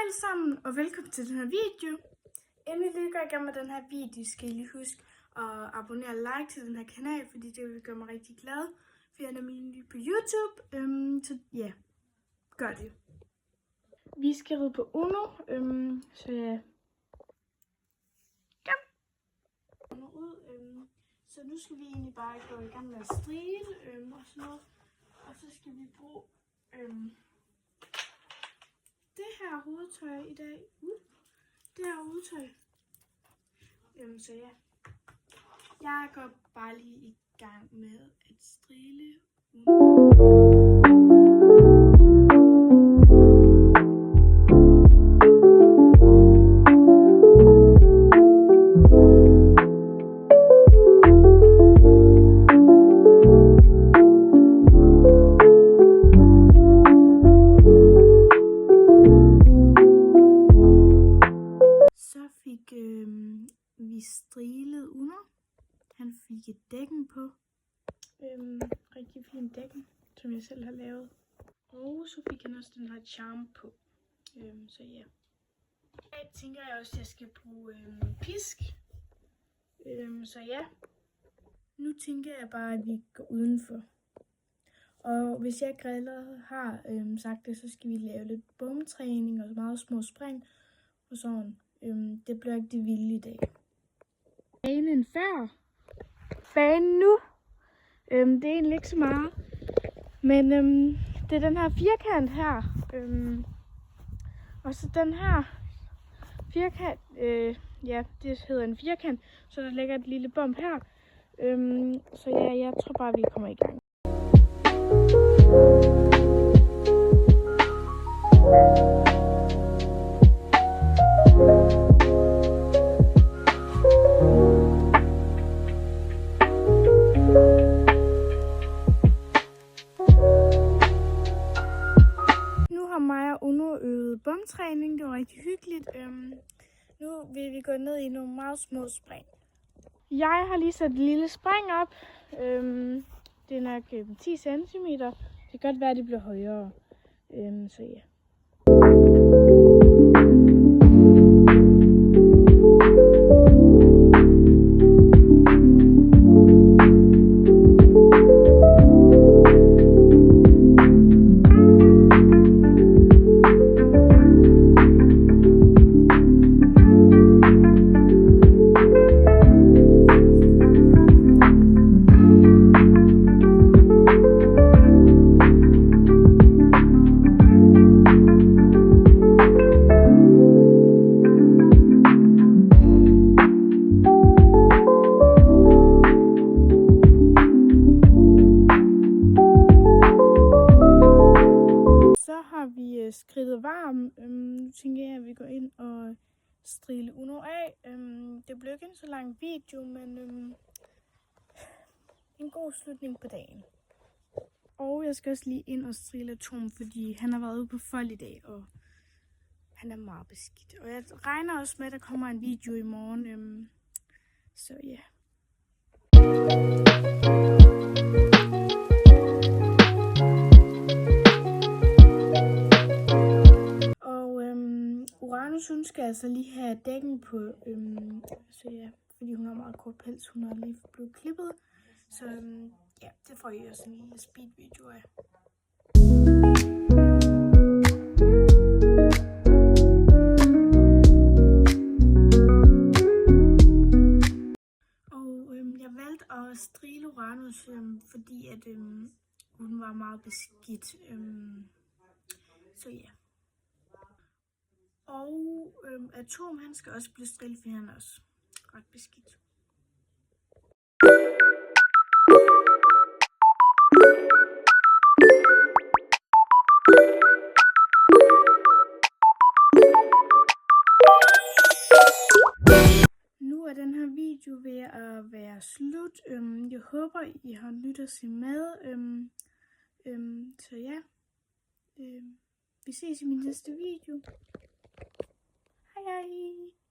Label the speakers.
Speaker 1: alle sammen, og velkommen til den her video. Inden vi lige går i gang med den her video, skal I lige huske at abonnere og like til den her kanal, fordi det vil gøre mig rigtig glad. For jeg er nemlig ny på YouTube, så ja, gør det. Vi skal ride på Uno, så ja. Så nu skal vi egentlig bare gå i gang med at stride og sådan noget. Og så skal vi bruge det her hovedtøj i dag. Det her hovedtøj. Så ja. Jeg går bare lige i gang med at strile. Vi strilede Uno. Han fik et dækken på. Rigtig fin dækken, som jeg selv har lavet. Og så fik han også den her charm på. Så ja. Jeg tænker også, at jeg skal bruge pisk. Så ja. Nu tænker jeg bare, at vi går udenfor. Og hvis jeg ikke allerede har sagt det, så skal vi lave lidt bomtræning og meget små spring. Og sådan. Det bliver ikke det vilde i dag. Banen før. Banen nu. Det er egentlig ikke så meget. Men det er den her firkant her. Og så den her firkant. Ja, det hedder en firkant. Så der ligger et lille bump her. Så ja, jeg tror bare, vi kommer i gang. Bomtræning, det var rigtig hyggeligt. Nu vil vi gå ned i nogle meget små spring. Jeg har lige sat et lille spring op. Det er nok 10 cm. Det kan godt være, at det bliver højere. Så ja. Skridtet varm. Nu tænker jeg, at vi går ind og strile Uno af. Det blev ikke en så lang video, men en god slutning på dagen. Og jeg skal også lige ind og strile Atom, fordi han har været ude på fold i dag, og han er meget beskidt. Og jeg regner også med, at der kommer en video i morgen. Så ja. Uranus, hun skal altså lige have dækken på, så ja, fordi hun har meget kort pels, hun har lige blevet klippet, så ja, det får I også en lille speed video af. Og jeg valgte at strile Uranus, fordi at hun var meget beskidt, så ja. Og Atom, han skal også blive strilet, for han er også ret beskidt. Nu er den her video ved at være slut. Jeg håber, I har lyttet at se med. Så ja, vi ses i min næste video. Hej hej!